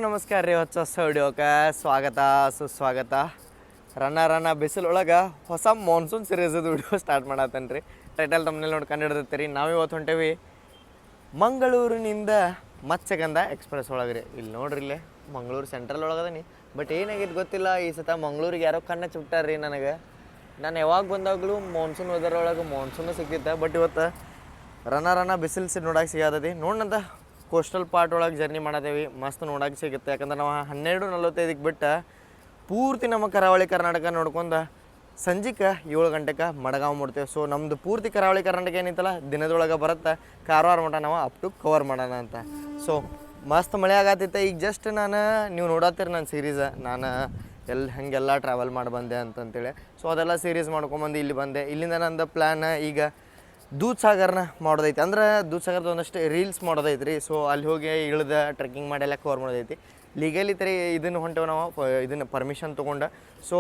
ನಮಸ್ಕಾರ ರೀ, ಹೊಸ ಸ್ಟುಡಿಯೋಕ್ಕೆ ಸ್ವಾಗತ ಸುಸ್ವಾಗತ. ರನ್ನ ಬಿಸಿಲೊಳಗೆ ಹೊಸ ಮಾನ್ಸೂನ್ ಸೀರೀಸದು ವಿಡಿಯೋ ಸ್ಟಾರ್ಟ್ ಮಾಡತ್ತೇನೆ ರೀ. ಟೈಟಲ್ ತಮ್ಮನೇಲಿ ನೋಡ್ಕೊಂಡು ಹಿಡಿದಿರ್ತೀರಿ. ನಾವಿವತ್ತು ಹೊಂಟೇವಿ ಮಂಗಳೂರಿನಿಂದ ಮತ್ಸ್ಯಗಂಧ ಎಕ್ಸ್ಪ್ರೆಸ್ ಒಳಗೆ ರೀ. ಇಲ್ಲಿ ನೋಡ್ರಿ, ಇಲ್ಲೇ ಮಂಗಳೂರು ಸೆಂಟ್ರಲ್ ಒಳಗದೀನಿ. ಬಟ್ ಏನಾಗೈತೆ ಗೊತ್ತಿಲ್ಲ, ಈ ಸತ ಮಂಗಳೂರಿಗೆ ಯಾರೋ ಕಣ್ಣು ಚುಟ್ಟಾರ್ರಿ ನನಗೆ. ನಾನು ಯಾವಾಗ ಬಂದಾಗಲೂ ಮಾನ್ಸೂನ್ ವೆದರ್ ಒಳಗೆ ಮಾನ್ಸೂನು ಸಿಗ್ತಿತ್ತು. ಬಟ್ ಇವತ್ತು ರನ್ನ ಬಿಸಿಲು ನೋಡೋಕೆ ಸಿಗತೈತಿ. ನೋಡಂತ ಕೋಸ್ಟಲ್ ಪಾರ್ಟ್ ಒಳಗೆ ಜರ್ನಿ ಮಾಡತ್ತೇವೆ. ಮಸ್ತ್ ನೋಡೋಕೆ ಸಿಗುತ್ತೆ. ಯಾಕಂದ್ರೆ ನಾವು 12:45 ಬಿಟ್ಟು ಪೂರ್ತಿ ನಮ್ಮ ಕರಾವಳಿ ಕರ್ನಾಟಕ ನೋಡ್ಕೊಂಡು ಸಂಜೆಗೆ 7 ಗಂಟೆಗೆ ಮಡಗಾಂವ್ ಮುಡ್ತೇವೆ. ಸೊ ನಮ್ಮದು ಪೂರ್ತಿ ಕರಾವಳಿ ಕರ್ನಾಟಕ ಏನೈತಲ್ಲ ದಿನದೊಳಗೆ ಬರುತ್ತೆ. ಕಾರವಾರ ಮಠ ನಾವು ಅಪ್ ಟು ಕವರ್ ಮಾಡೋಣ ಅಂತ. ಸೊ ಮಸ್ತ್ ಮಳೆ ಆಗತ್ತೈತೆ. ಈಗ ಜಸ್ಟ್ ನೀವು ನೋಡತ್ತೀರಿ ನನ್ನ ಸೀರೀಸ್, ನಾನು ಹಾಗೆಲ್ಲ ಟ್ರಾವೆಲ್ ಮಾಡಿ ಬಂದೆ ಅಂತಂತೇಳಿ. ಸೊ ಅದೆಲ್ಲ ಸೀರೀಸ್ ಮಾಡ್ಕೊಂಬಂದು ಇಲ್ಲಿ ಬಂದೆ. ಇಲ್ಲಿಂದ ನಂದು ಪ್ಲ್ಯಾನ್ ಈಗ ದೂದ್ ಸಾಗರ್ನ ಮಾಡೋದೈತಿ. ಅಂದ್ರೆ ದೂದ್ ಸಾಗರ್ದು ಒಂದಷ್ಟು ರೀಲ್ಸ್ ಮಾಡೋದೈತಿ ರೀ. ಸೊ ಅಲ್ಲಿ ಹೋಗಿ ಇಳ್ದ ಟ್ರೆಕ್ಕಿಂಗ್ ಮಾಡಿ ಎಲ್ಲ ಕವರ್ ಮಾಡೋದೈತಿ. ಲೀಗಲಿ ತರಿ ಇದನ್ನು ಹೊಂಟೇವೆ ನಾವು, ಇದನ್ನು ಪರ್ಮಿಷನ್ ತೊಗೊಂಡು. ಸೊ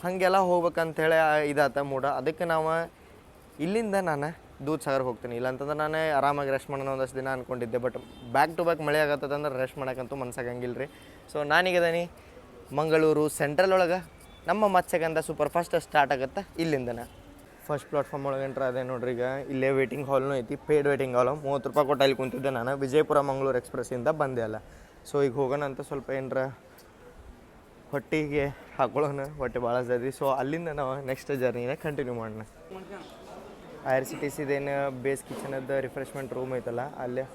ಹಾಗೆಲ್ಲ ಹೋಗ್ಬೇಕಂತೇಳಿ ಇದಾತ ಮೂಡ. ಅದಕ್ಕೆ ನಾವು ಇಲ್ಲಿಂದ ನಾನು ದೂದ್ ಸಾಗರ್ ಹೋಗ್ತೀನಿ. ಇಲ್ಲಾಂತಂದ್ರೆ ನಾನು ಆರಾಮಾಗಿ ರೆಸ್ಟ್ ಮಾಡೋಣ ಒಂದಷ್ಟು ದಿನ ಅಂದ್ಕೊಂಡಿದ್ದೆ. ಬಟ್ ಬ್ಯಾಕ್ ಟು ಬ್ಯಾಕ್ ಮಳೆ ಆಗತ್ತದಂದ್ರೆ ರೆಸ್ಟ್ ಮಾಡೋಕ್ಕಂತೂ ಮನ್ಸಾಗಂಗಿಲ್ಲ ರೀ. ಸೊ ನಾನೀಗದೀನಿ ಮಂಗಳೂರು ಸೆಂಟ್ರಲ್ ಒಳಗೆ. ನಮ್ಮ ಮತ್ಸ್ಯಗಂಧ ಸೂಪರ್ ಫಾಸ್ಟ್ ಸ್ಟಾರ್ಟ್ ಆಗುತ್ತೆ ಇಲ್ಲಿಂದನೇ. ಫಸ್ಟ್ ಪ್ಲಾಟ್ಫಾರ್ಮ್ ಒಳಗೆ ಎಂಟ್ರ್ ಅದೇ ನೋಡ್ರಿ. ಈಗ ಇಲ್ಲೇ ವೇಟಿಂಗ್ ಹಾಲ್ನೂ ಐತಿ, ಪೇಯ್ಡ್ ವೇಟಿಂಗ್ ಹಾಲು. 30 ರೂಪಾಯಿ ಕೊಟ್ಟು ಅಲ್ಲಿ ಕುಂತಿದ್ದೆ ನಾನು. ವಿಜಯಪುರ ಮಂಗಳೂರು ಎಕ್ಸ್ಪ್ರೆಸ್ಸಿಂದ ಬಂದೆ ಅಲ್ಲ. ಸೊ ಈಗ ಹೋಗೋಣ ಅಂತ ಸ್ವಲ್ಪ ಏನರ ಹೊಟ್ಟೆಗೆ ಹಾಕೊಳ್ಳೋಣ. ಹೊಟ್ಟೆ ಭಾಳ ಸರಿ. ಸೊ ಅಲ್ಲಿಂದ ನಾವು ನೆಕ್ಸ್ಟ್ ಜರ್ನಿನ ಕಂಟಿನ್ಯೂ ಮಾಡೋಣ. IRCTCದೇನು ಬೇಸ್ ಕಿಚನದ್ದು ರಿಫ್ರೆಶ್ಮೆಂಟ್ ರೂಮ್ ಐತಲ್ಲ, ಅಲ್ಲೇ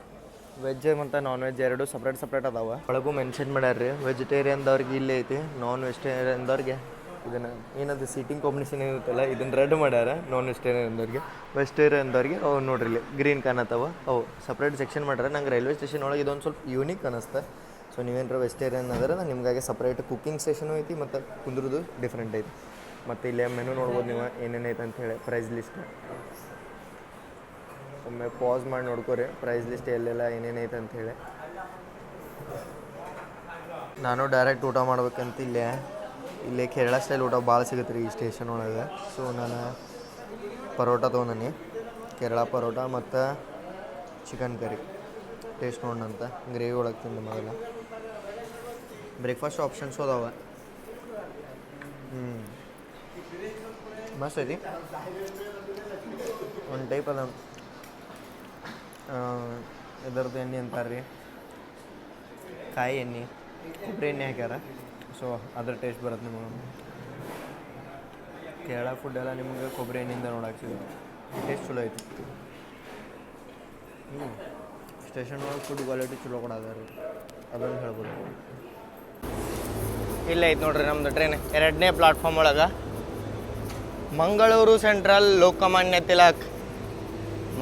ವೆಜ್ ಮತ್ತು ನಾನ್ ವೆಜ್ ಎರಡು ಸಪ್ರೇಟ್ ಅದಾವೆ. ಒಳಗೂ ಮೆನ್ಷನ್ ಮಾಡ್ಯಾರ ರೀ. ವೆಜಿಟೇರಿಯನ್ದವ್ರಿಗೆ ಇಲ್ಲೇ ಐತಿ, ನಾನ್ ವೆಜಿಟೇರಿಯನ್ದವ್ರಿಗೆ ಇದನ್ನು ಏನದು ಸೀಟಿಂಗ್ ಕಾಂಬಿನೇಷನ್ ಇರುತ್ತಲ್ಲ ಇದನ್ನು ರೆಡ್ ಮಾಡ್ಯಾರ. ನಾನ್ ವೆಜಿಟೇರಿಯನ್ದವ್ರಿಗೆ ಅವು ನೋಡ್ರಿ ಇಲ್ಲಿ ಗ್ರೀನ್ ಕಾಣತ್ತವ, ಅವು ಸಪ್ರೇಟ್ ಸೆಕ್ಷನ್ ಮಾಡ್ಯಾರ. ನಂಗೆ ರೈಲ್ವೆ ಸ್ಟೇಷನ್ ಒಳಗೆ ಇದೊಂದು ಸ್ವಲ್ಪ ಯೂನಿಕ್ ಅನ್ನಿಸ್ತೆ. ಸೊ ನೀವೇನಾರ ವೆಜಿಟೇರಿಯನ್ ಅದರ ನಿಮಗಾಗಿ ಸಪ್ರೇಟ್ ಕುಕ್ಕಿಂಗ್ ಸ್ಟೇಷನು ಐತಿ ಮತ್ತು ಕುಂದ್ರದು ಡಿಫ್ರೆಂಟ್ ಐತಿ. ಮತ್ತು ಇಲ್ಲೇ ಮೆನು ನೋಡ್ಬೋದು ನೀವು ಏನೇನೈತೆ ಅಂಥೇಳಿ. ಪ್ರೈಸ್ ಲಿಸ್ಟ್ ಒಮ್ಮೆ ಪಾಸ್ ಮಾಡಿ ನೋಡ್ಕೊರಿ, ಪ್ರೈಸ್ ಲಿಸ್ಟ್ ಎಲ್ಲೆಲ್ಲ ಏನೇನೈತೆ ಅಂಥೇಳಿ. ನಾನು ಡೈರೆಕ್ಟ್ ಊಟ ಮಾಡ್ಬೇಕಂತ ಇಲ್ಲೇ ಕೇರಳ ಸ್ಟೈಲ್ ಊಟ ಭಾಳ ಸಿಗುತ್ತೆ ರೀ ಈ ಸ್ಟೇಷನ್ ಒಳಗೆ. ಸೊ ನಾನು ಪರೋಟ ತೊಗೊಂಡೀನಿ, ಕೇರಳ ಪರೋಟ ಮತ್ತು ಚಿಕನ್ ಕರಿ. ಟೇಸ್ಟ್ ನೋಡೋಣಂತ. ಗ್ರೇವಿ ಒಳಗೆ ತಿಂದು ಮೊದಲ. ಬ್ರೇಕ್ಫಾಸ್ಟ್ ಆಪ್ಷನ್ಸು ಅದಾವೆ. ಮಸ್ತ್ ಐತಿ. ಒಂದು ಟೈಪ್ ಅದ ಇದರದ್ದು ಎಣ್ಣೆ ಅಂತಾರೆ ರೀ, ಕಾಯಿ ಎಣ್ಣೆ, ಕೊಬ್ಬರಿ ಎಣ್ಣೆ ಹಾಕ್ಯಾರ. ಸೊ ಅದ್ರ ಟೇಸ್ಟ್ ಬರುತ್ತೆ ನಿಮಗೆ. ಕೇರಳ ಫುಡ್ ಎಲ್ಲ ನಿಮ್ಗೆ ಕೊಬ್ಬರಿ ಎಣ್ಣೆಯಿಂದ ನೋಡಕ್ಕೆ ಸಿಗುತ್ತೆ. ಟೇಸ್ಟ್ ಚಲೋ ಐತಿ. ಸ್ಟೇಷನ್ ಒಳಗೆ ಫುಡ್ ಕ್ವಾಲಿಟಿ ಚಲೋ ಕೊಡೋದಾರ, ಅದನ್ನು ಹೇಳ್ಬೋದು. ಇಲ್ಲೇ ಐತೆ ನೋಡ್ರಿ ನಮ್ಮದು ಟ್ರೈನ್. 2ನೇ ಪ್ಲಾಟ್ಫಾರ್ಮ್ ಒಳಗೆ ಮಂಗಳೂರು ಸೆಂಟ್ರಲ್ ಲೋಕಮಾನ್ಯ ತಿಲಕ್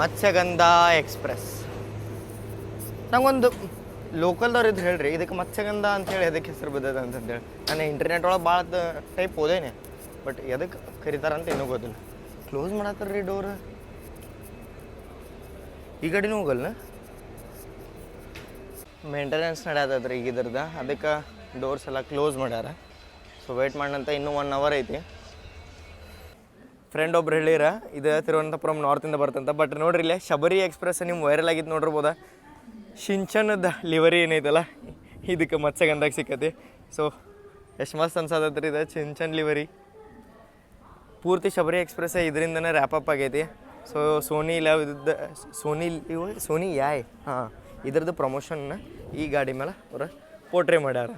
ಮತ್ಸ್ಯಗಂಧ ಎಕ್ಸ್ಪ್ರೆಸ್. ನಂಗೊಂದು ಲೋಕಲ್ದವ್ರು ಇದ್ದು ಹೇಳ್ರಿ, ಇದಕ್ಕೆ ಮತ್ಸ್ಯಗಂಧ ಅಂಥೇಳಿ ಅದಕ್ಕೆ ಹೆಸರು ಬಿದ್ದದ ಅಂತಂದೇಳಿ. ನಾನು ಇಂಟರ್ನೆಟ್ ಒಳಗೆ ಭಾಳ ಟೈಪ್ ಓದೇನೆ, ಬಟ್ ಎದಕ್ಕೆ ಕರೀತಾರಂತ ಇನ್ನೂ ಗೊತ್ತಿಲ್ಲ. ಕ್ಲೋಸ್ ಮಾಡತ್ತಾರ್ರಿ ಡೋರ್. ಈ ಕಡೆನೂ ಹೋಗಲ್ಲ, ಮೇಂಟೆನೆನ್ಸ್ ನಡೆಯತ್ತದ್ರಿ ಈಗ ಇದ್ರದ್ದು. ಅದಕ್ಕೆ ಡೋರ್ಸ್ ಎಲ್ಲ ಕ್ಲೋಸ್ ಮಾಡ್ಯಾರ. ಸೊ ವೆಯ್ಟ್ ಮಾಡಂತ ಇನ್ನೂ 1 ಅವರ್ ಐತಿ. ಫ್ರೆಂಡ್ ಒಬ್ರು ಹೇಳಿರ ಇದು ತಿರುವನಂತಪುರಂ ನಾರ್ತಿಂದ ಬರ್ತಂತ. ಬಟ್ ನೋಡ್ರಿ ಇಲ್ಲೇ ಶಬರಿ ಎಕ್ಸ್ಪ್ರೆಸ್ ನಿಮ್ಮ ವೈರಲ್ ಆಗಿದ್ದು ನೋಡಿರ್ಬೋದ. ಶಿಂಚನದ ಲಿವರಿ ಏನೈತಲ್ಲ ಇದಕ್ಕೆ ಮತ್ಸ್ಯಗಂಧಕ್ಕೆ ಸಿಕ್ಕತಿ. ಸೊ ಎಷ್ಟು ಮಸ್ತ್ ಅನ್ಸತ್ತೈತ್ರಿ ಇದು ಶಿಂಚನ್ ಲಿವರಿ. ಪೂರ್ತಿ ಶಬರಿ ಎಕ್ಸ್ಪ್ರೆಸ್ ಇದರಿಂದನೇ ರ್ಯಾಪಪ್ ಆಗೈತಿ. ಸೊ ಸೋನಿ ಯಾಯ್ ಇದ್ರದ್ದು ಪ್ರಮೋಷನ್ನ ಈ ಗಾಡಿ ಮೇಲೆ ಅವ್ರು ಪೋರ್ಟ್ರೇ ಮಾಡ್ಯಾರ.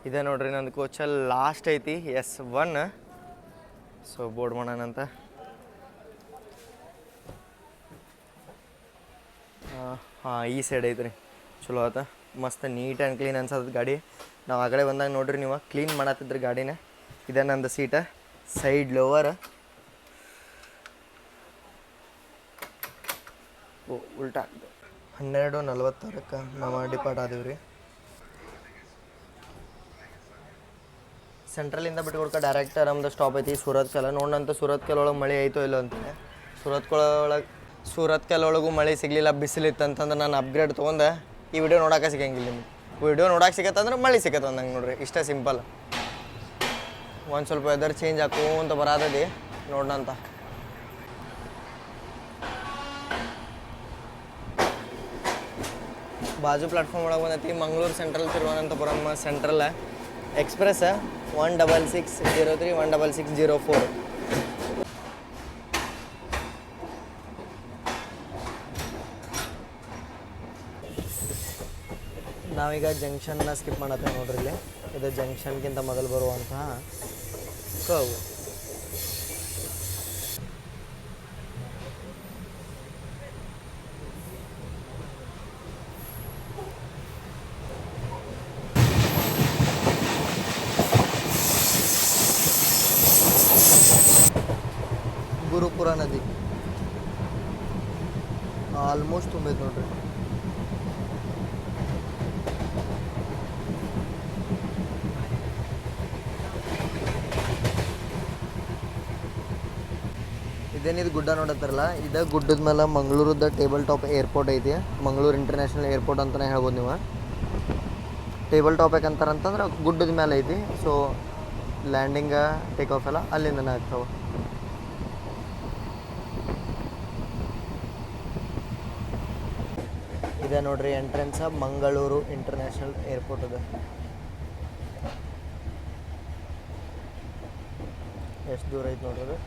ಇದೇ ನೋಡ್ರಿ ನಂದು ಕೋಚಲ್ಲಿ ಲಾಸ್ಟ್ ಐತಿ S1. ಸೊ ಬೋರ್ಡ್ ಮಾಡೋಣಂತ. ಈ ಸೈಡ್ ಐತ್ರಿ, ಚಲೋ ಆತ. ಮಸ್ತ್ ನೀಟ್ ಆ್ಯಂಡ್ ಕ್ಲೀನ್ ಅನ್ಸತ್ತೆ ಗಾಡಿ. ನಾವು ಆಗಲೇ ಬಂದಾಗ ನೋಡ್ರಿ ನೀವು ಕ್ಲೀನ್ ಮಾಡತ್ತಿದ್ರಿ ಗಾಡಿನ. ಇದೇ ನಂದು ಸೀಟ, ಸೈಡ್ ಲೋವರ್. ಉಲ್ಟಾ 12:46 ನಾವು ಡಿಪಾರ್ಟ್ ಆದೀವಿ ರೀ. ಸೆಂಟ್ರಲಿಂದ ಬಿಟ್ಕೊಡ್ಕ ಡೈರೆಕ್ಟ್ ನಮ್ದು ಸ್ಟಾಪ್ ಐತಿ ಸೂರತ್ಕಲ್. ನೋಡಂತ ಸೂರತ್ಕಲ್ ಒಳಗೆ ಮಳೆ ಐತೋ ಇಲ್ಲೋ ಅಂತಾನೆ. ಸೂರತ್ಕಲ್ ಒಳಗೂ ಮಳೆ ಸಿಗಲಿಲ್ಲ, ಬಿಸಿಲಿತ್ತು ಅಂತಂದ್ರೆ ನಾನು ಅಪ್ಗ್ರೇಡ್ ತೊಗೊಂಡೆ. ಈ ವಿಡಿಯೋ ನೋಡೋಕೆ ಸಿಗಂಗಿಲ್ಲ ನಿಮ್ಗೆ. ವಿಡಿಯೋ ನೋಡೋಕೆ ಸಿಗತ್ತಂದ್ರೆ ಮಳೆ ಸಿಗತ್ತೆ ಅಂದಂಗೆ ನೋಡ್ರಿ. ಇಷ್ಟೇ ಸಿಂಪಲ್. ಒಂದು ಸ್ವಲ್ಪ ವೆದರ್ ಚೇಂಜ್ ಹಾಕೋಂತ ಬರತೈತಿ, ನೋಡೋಣಂತ. ಬಾಜು ಪ್ಲಾಟ್ಫಾರ್ಮ್ ಒಳಗೆ ಬಂದೈತಿ Mangaluru central Thiruvananthapuram central express 16603 16604. ನಾವೀಗ ಜಂಕ್ಷನ್ನ ಸ್ಕಿಪ್ ಮಾಡತ್ತೇವೆ ನೋಡ್ರಿ. ಇಲ್ಲಿ ಇದು ಜಂಕ್ಷನ್ಗಿಂತ ಮೊದಲು ಬರುವಂತಹ ಕರ್ವ್. ಗುರುಪುರ ನದಿ ಆಲ್ಮೋಸ್ಟ್ ತುಂಬೈತೆ ನೋಡ್ರಿ. ಇದೇನಿದು ಗುಡ್ಡ ನೋಡತ್ತಾರಲ್ಲ, ಇದು ಗುಡ್ಡದ ಮೇಲೆ ಮಂಗಳೂರದ ಟೇಬಲ್ ಟಾಪ್ ಏರ್ಪೋರ್ಟ್ ಐತಿ. ಮಂಗಳೂರು ಇಂಟರ್ನ್ಯಾಷನಲ್ ಏರ್ಪೋರ್ಟ್ ಅಂತಲೇ ಹೇಳ್ಬೋದು ನೀವು. ಟೇಬಲ್ ಟಾಪ್ ಯಾಕಂತಾರಂತಂದ್ರೆ ಗುಡ್ಡದ ಮೇಲೆ ಐತಿ. ಸೊ ಲ್ಯಾಂಡಿಂಗ ಟೇಕ್ ಆಫ್ ಎಲ್ಲ ಅಲ್ಲಿಂದನೇ ಆಗ್ತಾವೆ. ಇದೆ ನೋಡ್ರಿ ಎಂಟ್ರೆನ್ಸ್ ಮಂಗಳೂರು ಇಂಟರ್ನ್ಯಾಷನಲ್ ಏರ್ಪೋರ್ಟ್ ಇದೆ. ಎಷ್ಟು ದೂರ ಐತೆ ನೋಡ್ರಿ.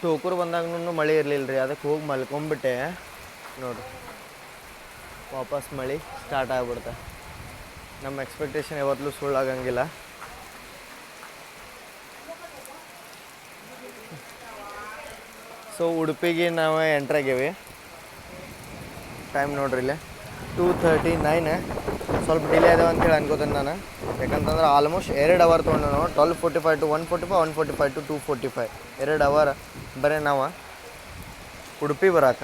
ಟೋಕೂರು ಬಂದಾಗೂ ಮಳೆ ಇರಲಿಲ್ಲ ರೀ, ಅದಕ್ಕೆ ಹೋಗಿ ಮಲ್ಕೊಂಬಿಟ್ಟೆ ನೋಡಿರಿ. ವಾಪಸ್ ಮಳೆ ಸ್ಟಾರ್ಟ್ ಆಗಿಬಿಡ್ತೆ. ನಮ್ಮ ಎಕ್ಸ್ಪೆಕ್ಟೇಷನ್ ಯಾವತ್ತೂ ಸುಳ್ಳಾಗಂಗಿಲ್ಲ. ಸೊ ಉಡುಪಿಗೆ ನಾವು ಎಂಟ್ರಾಗೇವಿ. ಟೈಮ್ ನೋಡ್ರಿ ಇಲ್ಲಿ 2:39. ಸ್ವಲ್ಪ ಡಿಲೇ ಅದಾವ ಅಂತೇಳಿ ಅನ್ಕೋತೀನಿ ನಾನು. ಯಾಕಂತಂದ್ರೆ ಆಲ್ಮೋಸ್ಟ್ 2 ಅವರ್ ತೊಗೊಂಡು ನಾವು 12:45 to 1:45 1:45 to 2:45 2 ಅವರ್ ಬರೀ ನಾವು ಉಡುಪಿ ಬರಾಕ.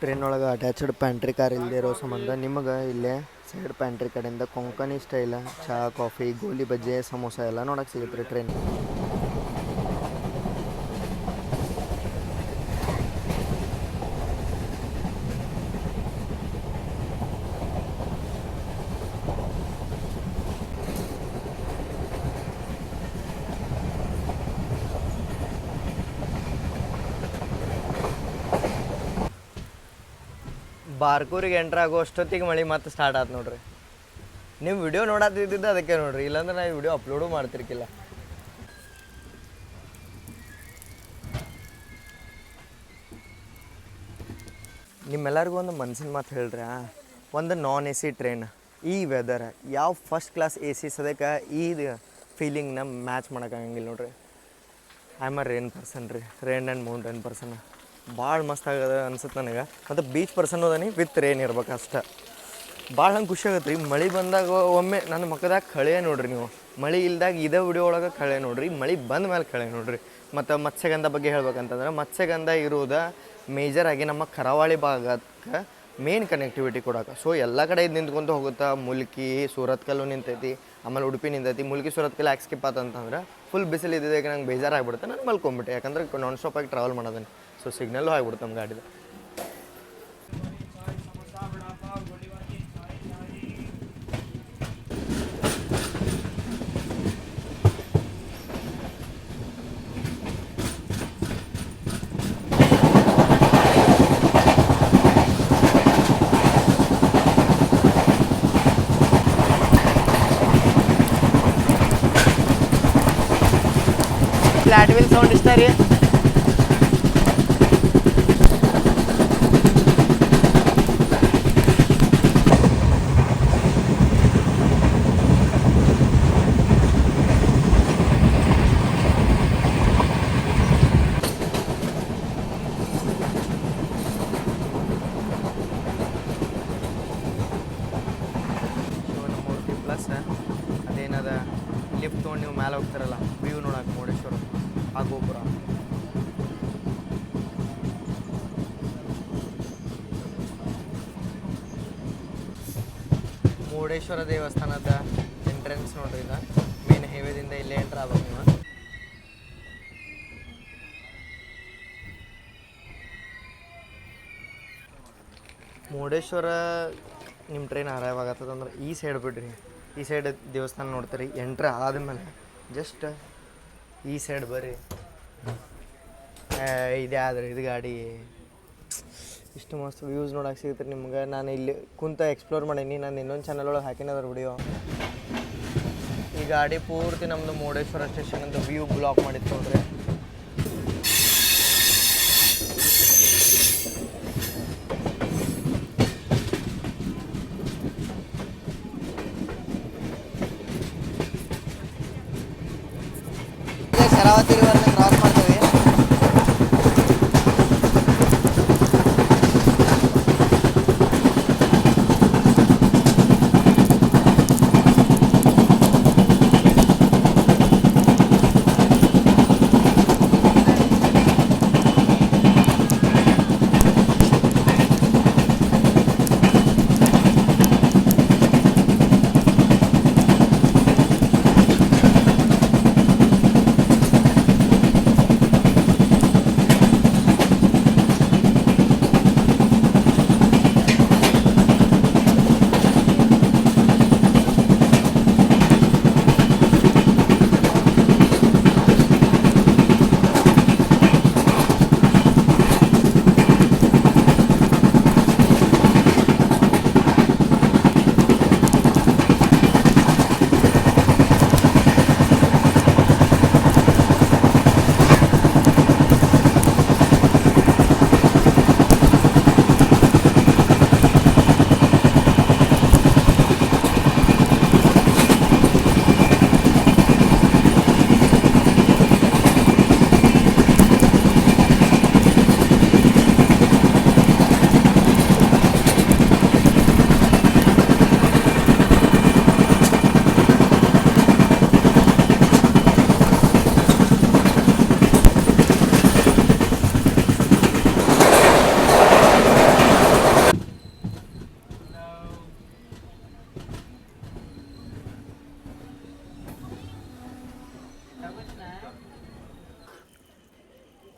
ಟ್ರೈನ್ ಒಳಗೆ ಅಟ್ಯಾಚ್ಡ್ ಪ್ಯಾಂಟ್ರಿ ಕಾರ್ ಇಲ್ಲದೆ ಇರೋ ಸಂಬಂಧ ನಿಮಗೆ ಇಲ್ಲೇ ಸೈಡ್ ಪ್ಯಾಂಟ್ರಿ ಕಡೆಯಿಂದ ಕೊಂಕಣಿ ಸ್ಟೈಲ ಚಹಾ, ಕಾಫಿ, ಗೋಲಿ ಬಜ್ಜಿ, ಸಮೋಸ ಎಲ್ಲ ನೋಡೋಕೆ ಸಿಗುತ್ತೆ ರೀ ಟ್ರೈನ್. ಬಾರ್ಕೂರಿಗೆ ಎಂಟ್ರ್ ಆಗೋ ಅಷ್ಟೊತ್ತಿಗೆ ಮಳೆ ಮತ್ತೆ ಸ್ಟಾರ್ಟ್ ಆಯ್ತು ನೋಡ್ರಿ. ನೀವು ವಿಡಿಯೋ ನೋಡತ್ತಿದ್ದಿದ್ದು ಅದಕ್ಕೆ ನೋಡ್ರಿ, ಇಲ್ಲಾಂದ್ರೆ ನಾವು ವಿಡಿಯೋ ಅಪ್ಲೋಡು ಮಾಡ್ತಿರ್ಕಿಲ್ಲ. ನಿಮ್ಮೆಲ್ಲರಿಗೂ ಒಂದು ಮನ್ಸಿನ ಮಾತು ಹೇಳ್ರಿ. ಒಂದು ನಾನ್ AC ಟ್ರೈನ್ ಈ ವೆದರ್ ಯಾವ ಫಸ್ಟ್ ಕ್ಲಾಸ್ AC ಸದ್ಯಕ್ಕೆ ಈ ಫೀಲಿಂಗ್ನ ಮ್ಯಾಚ್ ಮಾಡೋಕ್ಕಾಗಂಗಿಲ್ಲ ನೋಡ್ರಿ. I am a rain person ರೀ, ರೇನ್ ಆ್ಯಂಡ್ ಮೌಂಟೇನ್ ಪರ್ಸನ್. ಭಾಳ ಮಸ್ತ್ ಆಗದ ಅನ್ಸುತ್ತೆ ನನಗೆ. ಮತ್ತು ಬೀಚ್ ಪರ್ಸನ್ ಹೋದನಿ ವಿತ್ ರೇನ್ ಇರ್ಬೇಕು ಅಷ್ಟೆ. ಭಾಳ ಹಂಗೆ ಖುಷಿ ಆಗತ್ತೆ ರೀ. ಮಳೆ ಬಂದಾಗ ಒಮ್ಮೆ ನನ್ನ ಮಕ್ಕದಾಗ ಕಳೆ ನೋಡ್ರಿ. ನೀವು ಮಳೆ ಇಲ್ದಾಗ ಇದೇ ವಿಡಿಯೋ ಒಳಗೆ ಕಳೆ ನೋಡ್ರಿ, ಮಳೆ ಬಂದ ಮೇಲೆ ಕಳೆ ನೋಡ್ರಿ. ಮತ್ತು ಮತ್ಸ್ಯಗಂಧ ಬಗ್ಗೆ ಹೇಳ್ಬೇಕಂತಂದ್ರೆ ಮತ್ಸ್ಯಗಂಧ ಇರೋದು ಮೇಜರಾಗಿ ನಮ್ಮ ಕರಾವಳಿ ಭಾಗಕ್ಕೆ ಮೇನ್ ಕನೆಕ್ಟಿವಿಟಿ ಕೊಡೋಕೆ. ಸೊ ಎಲ್ಲ ಕಡೆ ಇದು ನಿಂತ್ಕೊಂತ ಹೋಗುತ್ತೆ. ಮುಲ್ಕಿ ಸೂರತ್ಕಲ್ಲು ನಿಂತೈತಿ, ಆಮೇಲೆ ಉಡುಪಿ ನಿಂತೈತಿ. ಮುಲ್ಕಿ ಸೂರತ್ಕಲ್ ಯಾಕೆ ಸ್ಕಿಪ್ ಆತಂತಂದ್ರೆ ಫುಲ್ ಬಿಸಿಲು ಇದ್ದಿದ್ದಕ್ಕೆ ನಂಗೆ ಬೇಜಾರಾಗ್ಬಿಡುತ್ತೆ. ನಾನು ಮಲ್ಕೊಂಬಿಟ್ಟೆ, ಯಾಕಂದ್ರೆ ನಾನ್ ಸ್ಟಾಪಾಗಿ ಟ್ರಾವೆಲ್ ಮಾಡೋದನ್ನು. ಸೊ ಸಿಗ್ನಲ್ಲು ಆಗಿಬಿಡುತ್ತೆ ನಮ್ಮ ಗಾಡಿದು. ಫ್ಲಾಟ್ ವೀಲ್ ಸೌಂಡ್ ಇಷ್ಟ ರೀ. ನೋಡಕ್ಕೆ ಮುರುಡೇಶ್ವರ ಆ ಗೋಪುರ. ಮುರುಡೇಶ್ವರ ದೇವಸ್ಥಾನದ ಎಂಟ್ರೆನ್ಸ್ ನೋಡ್ರಿ, ಇದು ಮೇನ್ ಹೈವೇದಿಂದ ಇಲ್ಲೇ ಎಂಟ್ರ್ ಆಗ್ಬೇಕು ನೀವು. ಮುರುಡೇಶ್ವರ ನಿಮ್ಮ ಟ್ರೈನ್ ಆರಾಮಾಗತ್ತದಂದ್ರೆ ಈ ಸೈಡ್ ಬಿಡ್ರಿ, ಈ ಸೈಡ್ ದೇವಸ್ಥಾನ ನೋಡ್ತೀರಿ. ಎಂಟ್ರ್ ಆದಮೇಲೆ ಜಸ್ಟ್ ಈ ಸೈಡ್ ಬರ್ರಿ, ಇದೇ ಆದ್ರೆ ಇದು ಗಾಡಿ ಇಷ್ಟು ಮಸ್ತ್ ವ್ಯೂಸ್ ನೋಡಕ್ಕೆ ಸಿಗುತ್ತೆ ನಿಮ್ಗೆ. ನಾನು ಇಲ್ಲಿ ಕುಂತ ಎಕ್ಸ್ಪ್ಲೋರ್ ಮಾಡೀನಿ, ನಾನು ಇನ್ನೊಂದು ಚಾನಲ್ ಒಳಗೆ ಹಾಕಿನದ್ರ ವಿಡಿಯೋ. ಈ ಗಾಡಿ ಪೂರ್ತಿ ನಮ್ಮದು ಮುರುಡೇಶ್ವರ ಸ್ಟೇಷನಿಂದ ವ್ಯೂ ಬ್ಲಾಕ್ ಮಾಡಿತ್ತು ನೋಡ್ರಿ. ಶರಾವತಿ ರಿವರ್ನ ಕ್ರಾಸ್ ಮಾಡ್ತೀವಿ.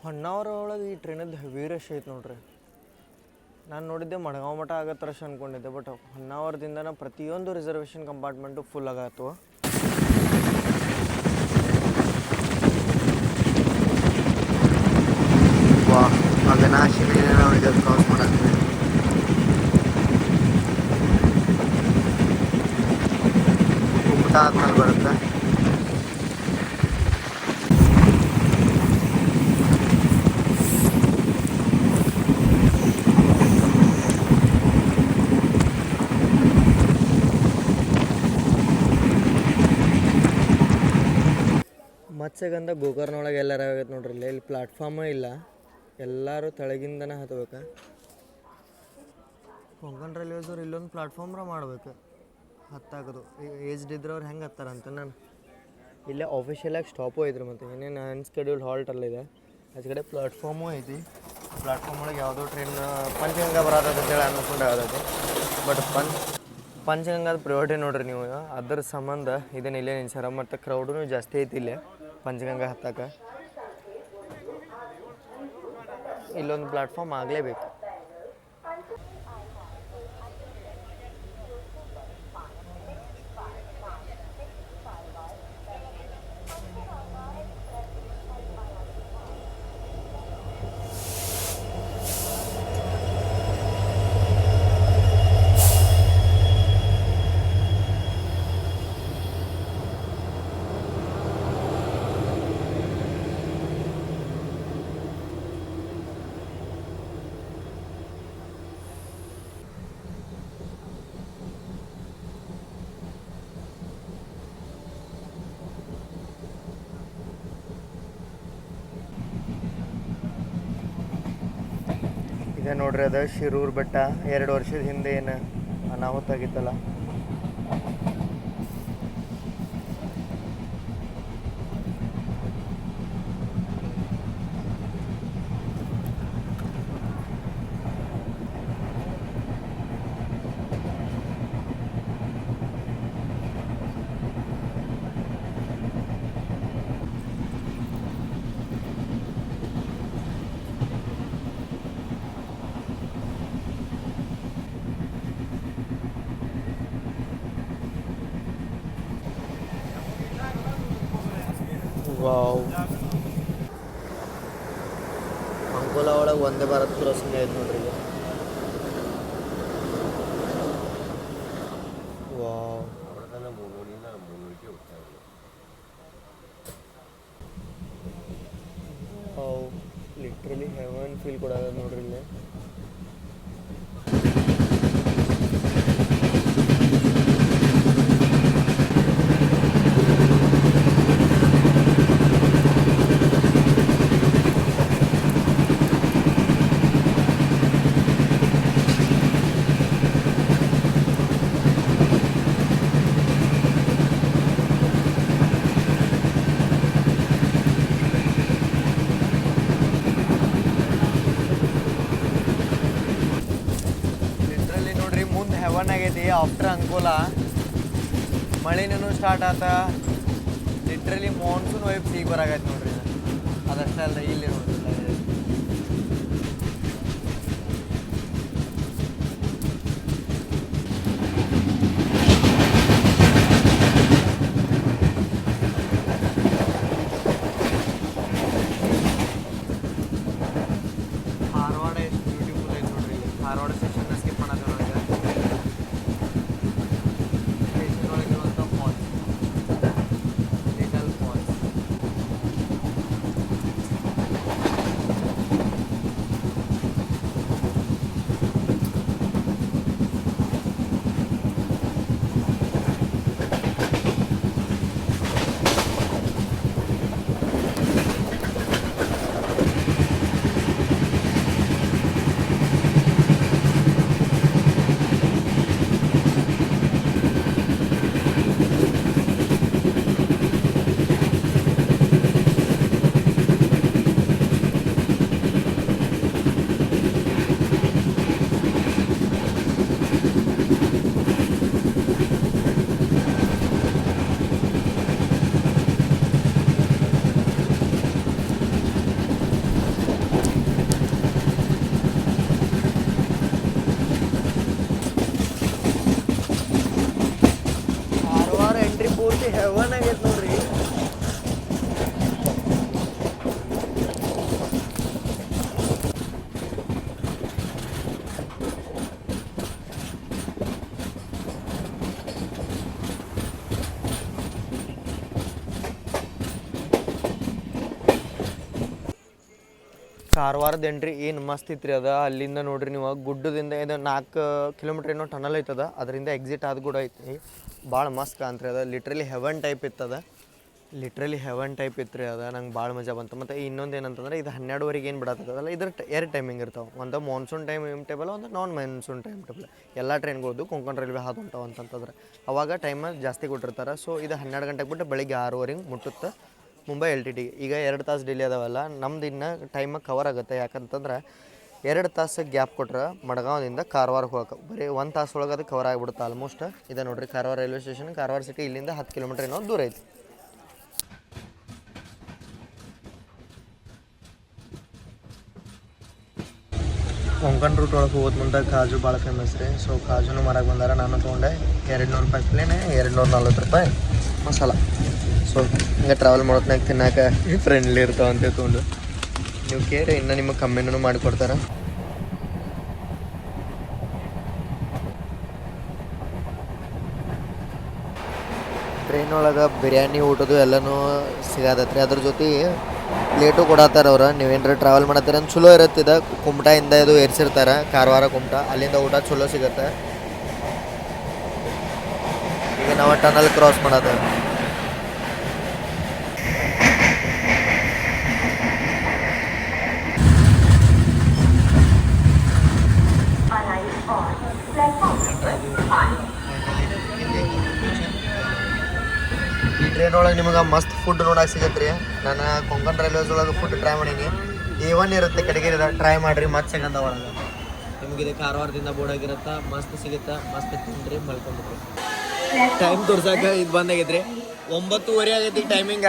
ಹೊನ್ನಾವರ ಒಳಗೆ ಈ ಟ್ರೈನದ್ದು ಹೆವಿ ರಶ್ ಐತೆ ನೋಡ್ರಿ. ನಾನು ನೋಡಿದ್ದೆ ಮಡ್ಗಾಂವ್ ಮಠ ಆಗತ್ತೆ ರಶ್ ಅಂದ್ಕೊಂಡಿದ್ದೆ, ಬಟ್ ಹೊನ್ನಾವರದಿಂದ ಪ್ರತಿಯೊಂದು ರಿಸರ್ವೇಷನ್ ಕಂಪಾರ್ಟ್ಮೆಂಟು ಫುಲ್ ಆಗತ್ತು. ಅವಿನಾಶಿ ಕ್ರಾಸ್ ಮಾಡಕ್ಕೆ ಕುಮಟಾ ಆದ್ಮೇಲೆ ಬರುತ್ತೆ. ಮತ್ಸ್ಯಗಂಧ ಗೋಕರ್ಣೊಳಗೆ ಎಲ್ಲಾರ ಆಗೈತೆ ನೋಡ್ರಿ. ಇಲ್ಲಿ ಪ್ಲಾಟ್ಫಾರ್ಮೇ ಇಲ್ಲ, ಎಲ್ಲರೂ ತೆಳಗಿಂದನೇ ಹತ್ಬೇಕು. ಕೊಂಕಣ್ ರೈಲ್ವೇಸವ್ರು ಇಲ್ಲೊಂದು ಪ್ಲಾಟ್ಫಾರ್ಮ್ರ ಮಾಡ್ಬೇಕು ಹತ್ತಾಕೋದು. ಏಜ್ಡ್ ಇದ್ರವ್ರು ಹೆಂಗೆ ಹತ್ತಾರಂತ ನಾನು ಇಲ್ಲೇ ಆಫಿಷಿಯಲಾಗಿ ಸ್ಟಾಪು ಐತ್ರಿ, ಮತ್ತು ಏನೇನು ಅನ್ಸ್ಕೆಡ್ಯೂಲ್ಡ್ ಹಾಲ್ಟ್ ಅಲ್ಲಿದೆ. ಆಚೆ ಕಡೆ ಪ್ಲಾಟ್ಫಾರ್ಮು ಐತಿ. ಪ್ಲಾಟ್ಫಾರ್ಮ್ ಒಳಗೆ ಯಾವುದೋ ಟ್ರೈನ್ ಪಂಚಗಂಗಾ ಬರೋದಂತೇಳಿ ಅನ್ನಿಸ್ಕೊಂಡು ಆಗೋದೈತಿ. ಬಟ್ ಪಂಚಗಂಗಾದ ಪ್ರಿಯಾರಿಟಿ ನೋಡ್ರಿ ನೀವು, ಅದ್ರ ಸಂಬಂಧ ಇದನ್ನ ಇಲ್ಲೇ ನಿಲ್ಸ್ಯಾರ. ಮತ್ತು ಕ್ರೌಡೂ ಜಾಸ್ತಿ ಐತಿ ಇಲ್ಲೇ ಪಂಚಗಂಗಾ ಹತ್ತಕ್ಕೆ. ಇಲ್ಲೊಂದು ಪ್ಲಾಟ್ಫಾರ್ಮ್ ಆಗಲೇಬೇಕು. ಇದೆ ನೋಡ್ರಿ, ಅದು ಶಿರೂರು ಬೆಟ್ಟ. 2 ವರ್ಷದ ಹಿಂದೆ ಏನು ಅನಾಹುತ ಆಗಿತ್ತಲ್ಲ, ವಾವ್, ಅಂಕೋಲಾ ಒಳಗೆ ವಂದೇ ಭಾರತ್ ಕ್ರಾಸಿಂಗ್ ಐತೆ ನೋಡ್ರಿ ಈಗ. ವಾವ್, ಲಿಟ್ರಲಿ ಹೆವನ್ ಫೀಲ್ ಕೊಡೋದು ನೋಡ್ರಿ ಇಲ್ಲಿ. ಮುಂದೆ ಹೆವನ್ ಆಗೈತಿ ಆಫ್ಟರ್ ಅಂಕೋಲಾ. ಮಳೆನೂ ಸ್ಟಾರ್ಟ್ ಆತ. ಲಿಟ್ರಲಿ ಮಾನ್ಸೂನ್ ವೈಬ್ಸ್ ಈಗ ಬರಾಗೈತೆ ನೋಡ್ರಿ. ಅದಷ್ಟೇ ಅಲ್ಲ, ಇಲ್ಲಿ ನೋಡ್ರಿ ಧಾರವಾಡ ಎಷ್ಟು ಬ್ಯೂಟಿಫುಲ್ ಐತೆ ನೋಡ್ರಿ. ಧಾರವಾಡ ಸ್ಟೇಷನ್ ಸ್ಕಿಪ್ ಮಾಡೋದು ನೋಡಿದ್ರೆ ಸ್ಟೇಷನ್ ಒಳಗಿರುವಂಥ falls, little falls. Karwar entry ಪೂರ್ತಿ ಹೆವನ್ ಆಗೈತೆ ನೋಡ್ರಿ. ಕಾರವಾರದ ಎಂಟ್ರಿ ಏನು ಮಸ್ತ್ ಇತ್ತು ರೀ. ಅದ ಅಲ್ಲಿಂದ ನೋಡ್ರಿ ನೀವು ಗುಡ್ಡದಿಂದ ಇದು 4 ಕಿಲೋಮೀಟ್ರ್ ಏನೋ ಟನಲ್ ಐತದ, ಅದರಿಂದ ಎಕ್ಸಿಟ್ ಆದ ಕೂಡ ಐತಿ. ಭಾಳ ಮಸ್ತ್ ಕಾಣ್ತ್ರಿ ಅದ. ಲಿಟ್ರಲಿ ಹೆವನ್ ಟೈಪ್ ಇತ್ತದ. ಲಿಟ್ರಲಿ ಹೆವನ್ ಟೈಪ್ ಇತ್ತು ರೀ ಅದ. ನಂಗೆ ಭಾಳ ಮಜಾ ಬಂತು. ಮತ್ತು ಇನ್ನೊಂದು ಏನಂತಂದ್ರೆ ಇದು 12ವರೆಗೆ ಏನು ಬಿಡತ್ತದಲ್ಲ, ಇದ್ರ 2 ಟೈಮಿಂಗ್ ಇರ್ತಾವೆ. ಒಂದು ಮಾನ್ಸೂನ್ ಟೈಮ್ ಟೇಬಲ್, ಒಂದು ನಾನ್ ಮಾನ್ಸೂನ್ ಟೈಮ್ ಟೇಬಲ್. ಎಲ್ಲ ಟ್ರೈನ್ಗಳದ್ದು ಕೊಂಕಣ್ ರೈಲ್ವೆ ಹಾದು ಹೊಂಟಾವ ಅಂತಂತಂದ್ರೆ ಅವಾಗ ಟೈಮ್ ಜಾಸ್ತಿ ಕೊಟ್ಟಿರ್ತಾರೆ. ಸೊ ಇದು 12 ಗಂಟೆಗೆ ಬಿಟ್ಟು ಬೆಳಿಗ್ಗೆ 6ವರೆಗೆ ಮುಟ್ಟುತ್ತೆ ಮುಂಬೈ LTT. ಈಗ 2 ತಾಸು ಡಿಲೇ ಅದಾವಲ್ಲ, ನಮ್ದು ಇನ್ನು ಟೈಮ್ ಕವರ್ ಆಗುತ್ತೆ. ಯಾಕಂತಂದ್ರೆ 2 ತಾಸು ಗ್ಯಾಪ್ ಕೊಟ್ರೆ ಮಡ್ಗಾಂವದಿಂದ ಕಾರವಾರಕ್ಕೆ ಹೋಗಕ್ಕೆ ಬರೀ 1 ತಾಸು ಒಳಗೆ ಅದು ಕವರ್ ಆಗಿಬಿಡುತ್ತೆ ಆಲ್ಮೋಸ್ಟ್. ಇದೆ ನೋಡ್ರಿ Karwar railway station. Karwar city ಇಲ್ಲಿಂದ 10 ಕಿಲೋಮೀಟ್ರ್ ಏನೋ ದೂರ ಐತಿ. ಕೊಂಕಣ್ ರೂಟ್ ಒಳಗೆ ಹೋಗೋದು ಮುಂದೆ ಕಾಜು ಭಾಳ ಫೇಮಸ್ ರೀ. ಸೊ ಕಾಜುನು ಮಾರಕ್ಕೆ ಬಂದಾರ. ನಾನು ತೊಗೊಂಡೆ 200 ರೂಪಾಯಿ ಪ್ಲೇನೆ, 240 ರೂಪಾಯಿ ಮಸಾಲ. ಸೊ ಹಿಂಗೆ ಟ್ರಾವೆಲ್ ಮಾಡೋತ್ನಾಗ ತಿನ್ನಕ್ಕೆ ಫ್ರೆಂಡ್ಲಿ ಇರ್ತಾವಂತೆ ತೊಗೊಂಡು. ನೀವು ಕೇಳಿ ಇನ್ನೂ ನಿಮಗೆ ಕಮ್ಮಿನೂ ಮಾಡಿಕೊಡ್ತಾರೆ. ಟ್ರೈನ್ ಒಳಗೆ ಬಿರಿಯಾನಿ ಊಟದ್ದು ಎಲ್ಲನೂ ಸಿಗತೈತೆ ರೀ. ಅದ್ರ ಜೊತೆ ಪ್ಲೇಟು ಕೊಡತ್ತಾರ ಅವ್ರು. ನೀವೇನಾರ ಟ್ರಾವೆಲ್ ಮಾಡತ್ತೀರ ಅಂತ ಚಲೋ ಇರುತ್ತಿದೆ. ಕುಮಟಾಯಿಂದ ಇದು ಏರ್ಸಿರ್ತಾರೆ, ಕಾರವಾರ ಕುಮಟಾ. ಅಲ್ಲಿಂದ ಊಟ ಚಲೋ ಸಿಗುತ್ತೆ. ಈಗ ನಾವು ಟನಲ್ ಕ್ರಾಸ್ ಮಾಡೋದು. ಈ ಟ್ರೈನ್ ಒಳಗೆ ನಿಮಗೆ ಮಸ್ತ್ ಫುಡ್ ನೋಡಕ್ಕೆ ಸಿಗತ್ತೆ ರೀ. ನಾನು ಕೊಂಕಣ್ ರೈಲ್ವೇಸ್ ಒಳಗೆ ಫುಡ್ ಟ್ರೈ ಮಾಡೀನಿ. A1 ಇರುತ್ತೆ ಕಡೆಗೆ, ಟ್ರೈ ಮಾಡಿರಿ. ಮತ್ತು ಸೆಕೆಂಡ್ ಒಳಗೆ ನಿಮಗಿದೆ ಕಾರವಾರದಿಂದ ಬೋರ್ಡಾಗಿರುತ್ತೆ. ಮಸ್ತ್ ಸಿಗುತ್ತೆ. ಮಸ್ತ್ ತಿನ್ನಿರಿ, ಮಲ್ಕೊಂಡ್ಬಿಟ್ರಿ. ಟೈಮ್ ತೋರ್ಸಕ್ಕೆ ಇದು ಬಂದಾಗೈತೆ ರೀ. 9:30 ಆಗೈತಿ ಟೈಮಿಂಗ.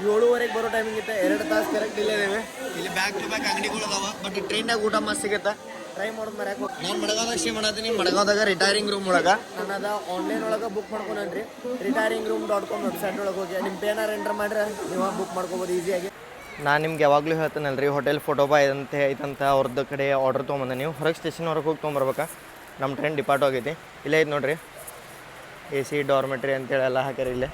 7:30 ಬರೋ ಟೈಮಿಂಗ್ ಇತ್ತು. 2 ತಾಸು ಕರೆಕ್ಟ್ ಇಲ್ಲೇ ಇದೇವೆ. ಇಲ್ಲಿ ಬ್ಯಾಕ್ ಟು ಬ್ಯಾಕ್ ಅಂಗಡಿಗಳು ಅದಾವೆ. ಬಟ್ ಈ ಟ್ರೈನಾಗ ಊಟ ಮಸ್ತ್ ಸಿಗುತ್ತೆ. ಟ್ರೈ ಮಾಡೋದು ಮರ್ಯಾಕೆ ನಾನು ಮಡಗಾದಾಗ ಶೇ ಮಾಡತ್ತೀನಿ. ಮಡಗಾದಾಗ ರಿಟೈರಿಂಗ್ ರೂಮ್ ಒಳಗೆ ನನ್ನದು ಆನ್ಲೈನ್ ಒಳಗೆ ಬುಕ್ ಮಾಡ್ಕೊಳನ್ರಿ. ritairingroom.com ವೆಬ್ಸೈಟ್ ಒಳಗೆ ಹೋಗಿ ನಿಮ್ಮ ಏನಾರು ಎಂಟರ್ ಮಾಡ್ರೆ ನೀವು ಬುಕ್ ಮಾಡ್ಕೋಬೋದು ಈಸಿಯಾಗಿ. ನಾನು ನಿಮ್ಗೆ ಯಾವಾಗಲೂ ಹೇಳ್ತೇನಲ್ರಿ, ಹೋಟೆಲ್ ಫೋಟೋಬಾ ಇದಂತೆ ಐತಂತ ಅವ್ರದ್ದು ಕಡೆ ಆರ್ಡರ್ ತೊಗೊಂಬಂದ ನೀವು ಹೊರಗೆ ಸ್ಟೇಷನ್ ಹೊರಗೆ ಹೋಗಿ ತೊಗೊಂಬರ್ಬೇಕಾ. ನಮ್ಮ ಟ್ರೈನ್ ಡಿಪಾರ್ಟ್ ಆಗೈತಿ. ಇಲ್ಲೇ ಐತೆ ನೋಡಿರಿ AC ಡಾರ್ಮೆಟ್ರಿ ಅಂತೇಳಿ ಎಲ್ಲ ಹಾಕ್ಯಾರ. ಇಲ್ಲೇ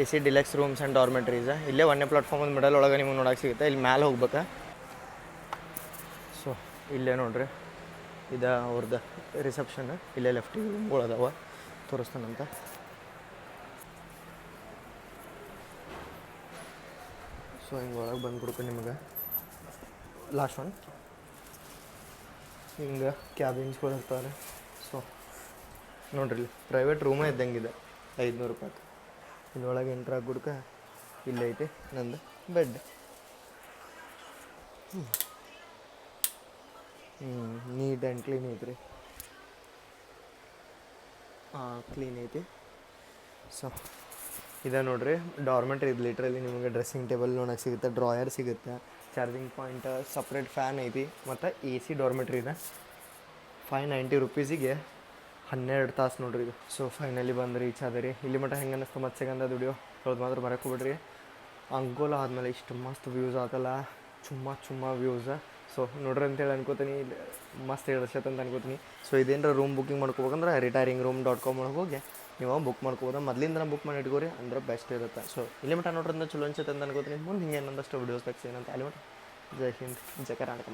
AC ಡಿಲೆಕ್ಸ್ ರೂಮ್ಸ್ ಆ್ಯಂಡ್ ಡಾರ್ಮೆಟ್ರೀಸ್. ಇಲ್ಲೇ 1ನೇ ಪ್ಲಾಟ್ಫಾರ್ಮ್ ಮಿಡಲ್ ಒಳಗೆ ನಿಮ್ಗೆ ನೋಡೋಕೆ ಸಿಗುತ್ತೆ. ಇಲ್ಲಿ ಮ್ಯಾಲೆ ಹೋಗ್ಬೇಕಾ. ಸೊ ಇಲ್ಲೇ ನೋಡಿರಿ ಇದು ಅವ್ರದ್ದು ರಿಸೆಪ್ಷನ್. ಇಲ್ಲೇ ಲೆಫ್ಟಿಗೆ ರೂಮ್ಗಳು ಅದಾವ, ತೋರಿಸ್ತಾನಂತ. ಸೊ ಹಿಂಗೆ ಒಳಗೆ ಬಂದ್ಬಿಡ್ಬೇಕು ನಿಮ್ಗೆ. ಲಾಸ್ಟ್ ಒನ್ ಹಿಂಗೆ ಕ್ಯಾಬಿನ್ಸ್ಗಳು ಇರ್ತಾರೆ. ಸೊ ನೋಡ್ರಿ ಇಲ್ಲಿ ಪ್ರೈವೇಟ್ ರೂಮೇ ಇದ್ದಂಗಿದೆ. 500 ರೂಪಾಯಿ. ಇಲ್ಲೊಳಗೆ ಎಂಟ್ರ್ ಆಗ್ಬಿಡ್ಕ ಇಲ್ಲೈತಿ ನಂದು ಬೆಡ್. ನೀಟ್ ಆ್ಯಂಡ್ ಕ್ಲೀನ್ ಐತ್ರಿ. ಕ್ಲೀನ್ ಐತಿ. ಸೊ ಇದೆ ನೋಡ್ರಿ ಡಾರ್ಮೆಟ್ರಿ. ಇದು ಲಿಟ್ರಲ್ಲಿ ನಿಮಗೆ ಡ್ರೆಸ್ಸಿಂಗ್ ಟೇಬಲ್ ನೋಡೋಕೆ ಸಿಗುತ್ತೆ, ಡ್ರಾಯರ್ ಸಿಗುತ್ತೆ, ಚಾರ್ಜಿಂಗ್ ಪಾಯಿಂಟ್, ಸಪ್ರೇಟ್ ಫ್ಯಾನ್ ಐತಿ ಮತ್ತು AC ಡಾರ್ಮೆಟ್ರಿ ಇದೆ. 590 ರೂಪೀಸಿಗೆ 12 ತಾಸು ನೋಡ್ರಿ ಇದು. ಸೊ ಫೈನಲಿ ಬಂದು ರೀಚ್ ಆದ್ರಿ. ಇಲ್ಲಿ ಮಟ್ಟ ಹೆಂಗೆ ಅನ್ನಿಸ್ತು ಮತ್ತೆ ಸಿಗಂದ ದುಡಿಯೋ ಹೇಳೋದು ಮಾತ್ರ ಬರಕ್ಕೆ ಹೋಗ್ಬಿಡ್ರಿ. ಅಂಕೋಲ ಆದಮೇಲೆ ಇಷ್ಟು ಮಸ್ತ್ ವ್ಯೂಸ್ ಆಗಲ್ಲ, ಚುಮ್ಮ ವ್ಯೂಸ್. ಸೊ ನೋಡ್ರಿ ಅಂತೇಳಿ ಅನ್ಕೋತೀನಿ, ಮಸ್ತ್ ಹೇಳ್ಸತ್ತೆ ಅಂತ ಅನ್ಕೋತೀನಿ. ಸೊ ಇದೇನಾರ ರೂಮ್ ಬುಕ್ಕಿಂಗ್ ಮಾಡ್ಕೋಬೇಕಂದ್ರೆ ritairingroom.com ಒಳಗೆ ಹೋಗಿ ನೀವು ಬುಕ್ ಮಾಡ್ಕೋಬೋದು. ಮೊದಲಿಂದ ಬುಕ್ ಮಾಡಿ ಇಟ್ಕೋರಿ, ಅಂದ್ರೆ ಬೆಸ್ಟ್ ಇರುತ್ತೆ. ಸೊ ಇಲ್ಲಿ ಮಟ್ಟ ನೋಡ್ರಿಂದ ಚಲೋ ಅನ್ಸುತ್ತೆ ಅಂತ ಅನ್ಕೋತೀನಿ. ಮುಂದೆ ಹಿಂಗೆ ಏನೊಂದಷ್ಟು ವೀಡಿಯೋಸ್ ತೆಗ್ಸಿ ಏನಂತ ಅಲ್ಲಿ ಮಟ್ಟ ಜೈ ಹಿಂದ್, ಜೈ ಕರ್ನಾಟಕ.